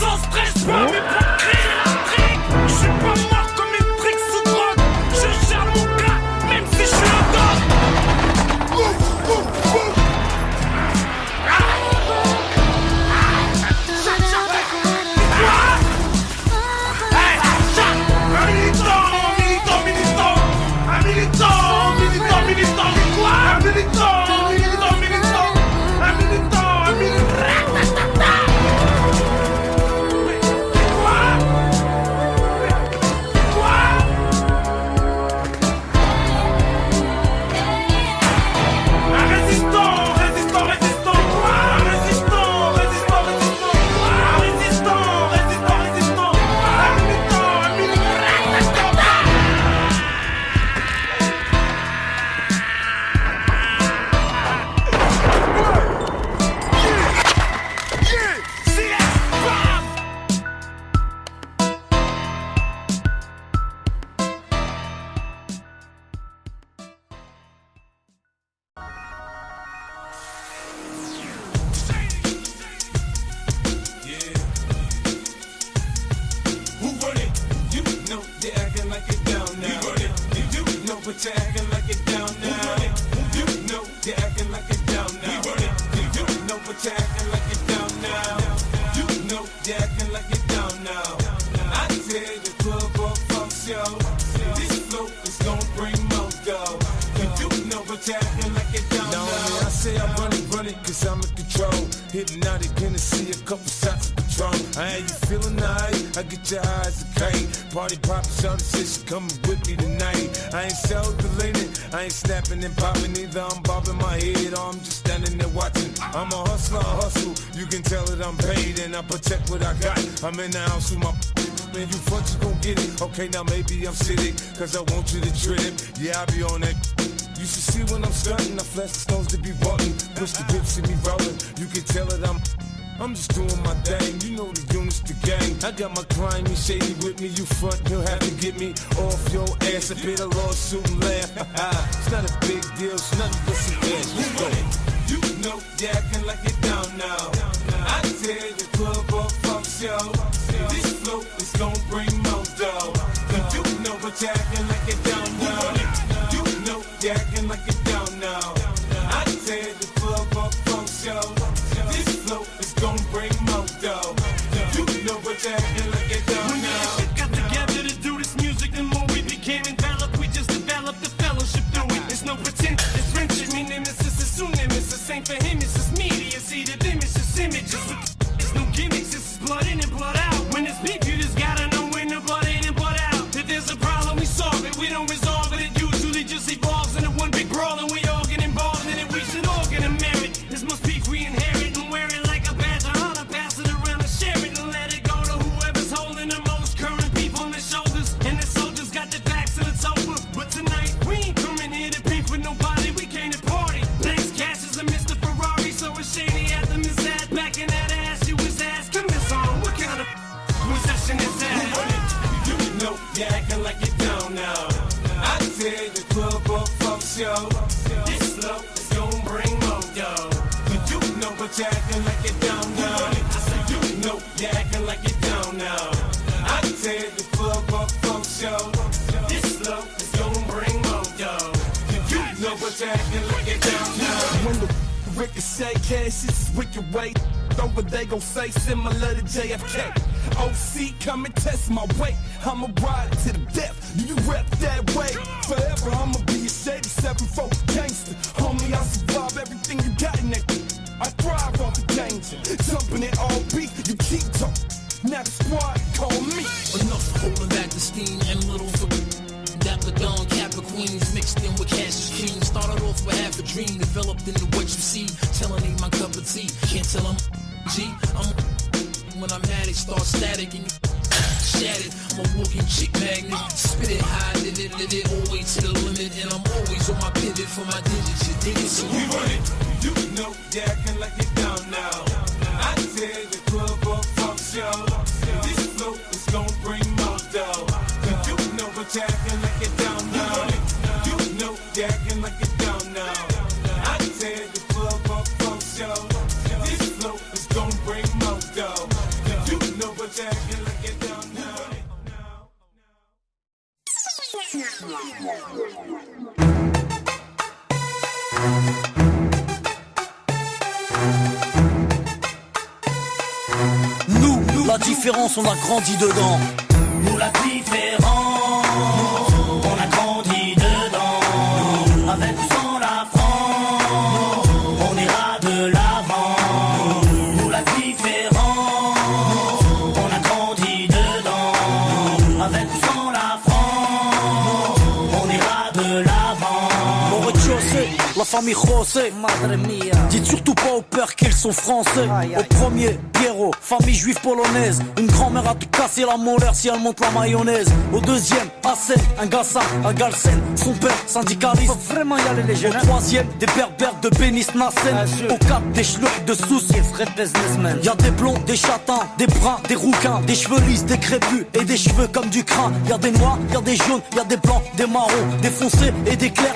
sans stress, je vois mes potes crier la trique. Je suis pas mort comme une trick sous drogue. Je gère mon cas, même si je suis un dog. Party poppin', shawty said she coming with me tonight. I ain't self-deleting, I ain't snapping and popping either. I'm bobbing my head or I'm just standing there watching. I'm a hustler, I hustle. You can tell that I'm paid and I protect what I got. I'm in the house with my man, you front, you gon' get it. Okay, now maybe I'm sitting, cause I want you to trip. Yeah, I be on that. You should see when I'm stunting, I flash the stones to be button. Push the whip, see me rolling. You can tell that I'm just doing my thing, you know the units, the gang. I got my crime and shady with me, you front, you'll have to get me off your ass. I paid a lawsuit and laugh, it's not a big deal, it's nothing but some cash. Let's go. You know you acting like you don't know. I tell the club up, fuck show. This flow is gon' bring more dough. You know what you acting like you don't know. You know you acting like you don't know. I tell the club up, fuck show. This flow is gon' bring more dough. You know what you're acting like you don't know. When we got together to do this music, the more we became enveloped, we just developed the fellowship through it. It's no pretend, it's friendship, me nemesis is soon nemesis. Same for him, it's just media, see the image, it's images. It's no gimmicks, it's blood in and blood out. When it's beef, you just gotta know when the blood in and blood out. If there's a problem, we solve it, we don't resolve it. It usually just evolves into one big brawl, and we all get involved in it. We should all get a merit. This must be we inherit and wear it like a badge of honor. Pass it around and share it and let it go to whoever's holding the most current people on their shoulders. And the soldiers got their backs and it's over. But tonight we ain't coming here to beef with nobody. We came to party. Thanks, Cash is a Mr. Ferrari, so it's shady at the Miss Ad. Back in that ass, you was asking this on. What kind of possession is that? You know you acting like you don't know. I tell the club up, fuck show. This flow is gon' bring more dough. You know what you acting like you don't know. I said you know you acting like you don't know. I tell the club up, fuck show. This flow is gon' bring more dough. You know what you acting like you don't know. When the ricochet cash is wicked way over, they gon' say similar to JFK. OC, come and test my weight. I'ma ride to the death. Do you rep that way? Forever, I'ma be a shady 7-4 gangster. Homie, I survive everything you got in that. I thrive off the danger. Jumping in all beat, you keep talking. Now the squad call me. Enough holding back the steam and little for Dapper Dawn, Kappa Queens, mixed in with Cassius King. Started off with half a dream, developed into what you see. Telling ain't my cup of tea, can't tell them G. I'm when I'm at it, start static and shattered. I'm a walking chick magnet, spit it high, lit it, always to the limit. And I'm always on my pivot for my digits, you dig it? So we run it, you know you acting like you don't know. I tell the club up, fuck show. This flow is gon' bring more dough. You know what you acting like you don't know. You know you acting like you don't know. I tell the club up, fuck show. This flow is gon' bring more dough. You know What the heck you looking down now? Nous, la différence, on a grandi dedans. Nous la différence, on a grandi dedans. Avec ou sans la France, on ira de l'avant. Nous la différence, on a grandi dedans. Avec ou sans la France, on ira de l'avant. Au rez-de-chaussée, la famille José, madre mia. Dites surtout pas au père qu'ils sont français. Au premier, Pierrot, famille juive polonaise. Une grand-mère a tout cassé la molaire si elle monte la mayonnaise. Au deuxième, Hassen, un Gassan, un Galsen. Son père, syndicaliste. Faut vraiment y aller les jeunes. Au troisième, des berbères de Bénis Nassen. Au quatre, des schlucks de soucis. Y'a des blonds, des châtains, des bruns, des rouquins, des cheveux lisses, des crépus et des cheveux comme du crin. Y'a des noirs, y'a des jaunes, y'a des blancs, des marrons, des foncés et des clairs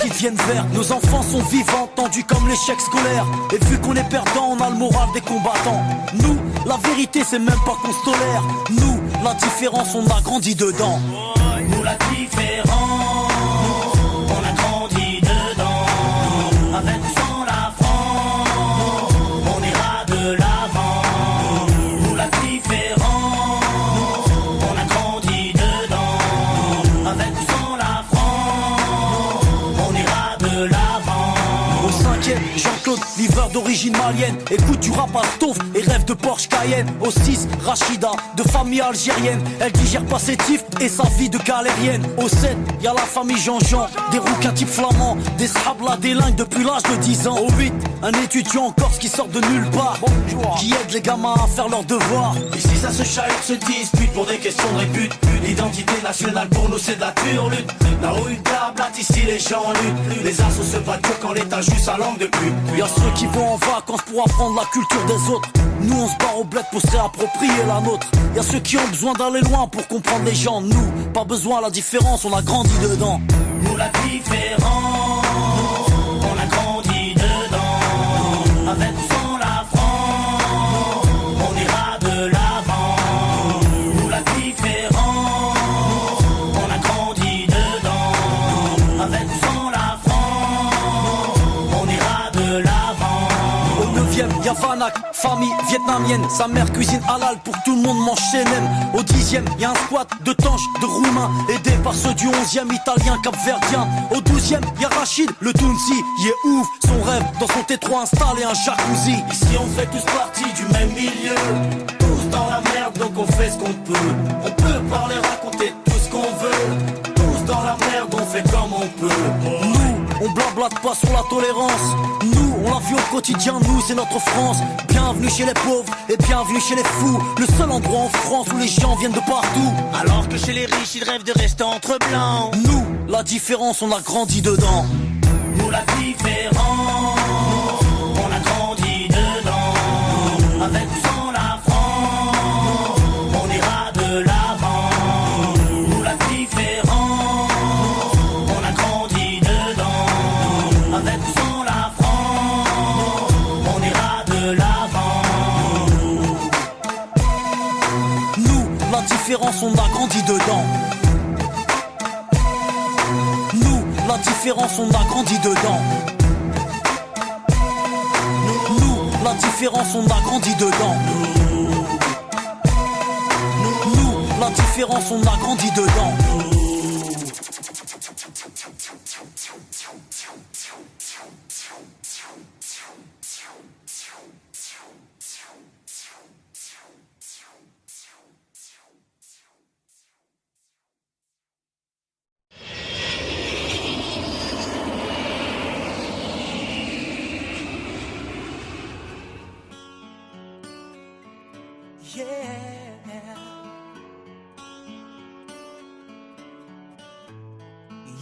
qui deviennent verts. Nos enfants sont vivants, tendus comme l'échec scolaire. Et vu qu'on est perdant, on a le moral des combattants. Nous, la vérité, c'est même pas qu'on se tolère. Nous, la différence, on a grandi dedans. Nous la différence, on a grandi dedans. Avec ou sans la France, on ira de l'avant. Nous la différence, on a grandi dedans. Avec ou sans la France, on ira de l'avant. Au cinquième, Jean-Claude, livreur d'origine malienne. Écoute du rap à Stouff et rêve de Porsche Cayenne. Au 6, Rachida, de famille algérienne. Elle digère pas ses tifs et sa vie de galérienne. Au 7, y'a la famille Jean-Jean, des rouquins type flamands, des sablas, des lingues depuis l'âge de 10 ans. Au 8, un étudiant en Corse qui sort de nulle part, qui aide les gamins à faire leurs devoirs. Ici ça se chahute, se dispute pour des questions de répute. L'identité nationale pour nous c'est de la pure lutte. Là où une table, ici les gens luttent. Les assos se battent que quand l'état joue sa langue de pute. Y'a ceux qui vont en vacances pour apprendre la culture des autres. Nous on se barre au bled pour se réapproprier la nôtre. Y'a ceux qui ont besoin d'aller loin pour comprendre les gens. Nous, pas besoin, la différence, on a grandi dedans. Nous la différence, on a grandi dedans. Avec ou sans la France, on ira de l'avant. Nous la différence, on a grandi dedans. Avec ou sans la France, on ira de l'avant. Au 9e, y'a Vanak, famille vietnamienne. Sa mère cuisine halal pour que tout le monde mange chez Nem. Au 10e, y'a un squat de tanches, de roumains, aidé par ceux du 11e, italien, capverdien. Au 12e, y'a Rachid, le Tounsi, il est ouf. Son rêve, dans son T3 installé un jacuzzi. Ici on fait tous partie du même milieu. Tous dans la merde donc on fait ce qu'on peut. On peut parler, raconter tout ce qu'on veut. Tous dans la merde on fait comme on peut. Nous, on blablate pas sur la tolérance. Nous, on la vit au quotidien, nous c'est notre France. Bienvenue chez les pauvres et bienvenue chez les fous. Le seul endroit en France où les gens viennent de partout. Alors que chez les riches ils rêvent de rester entre blancs. Nous, la différence, on a grandi dedans. Nous la différence, on a grandi dedans. Avec ou sans la France, on ira de l'avant. Nous la différence, on a grandi dedans. Avec ou sans la France, on ira de l'avant. Nous, la différence, on a grandi dedans. Nous, la différence, on a grandi dedans. Nous, la différence, on a grandi dedans. Nous, la différence, on a grandi dedans.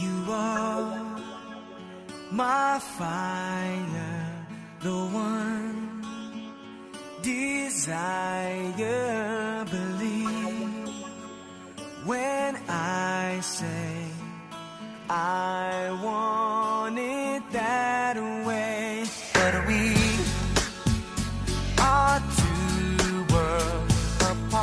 You are my fire, the one desire. Believe when I say I want it that way. But we are two worlds apart.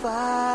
fire.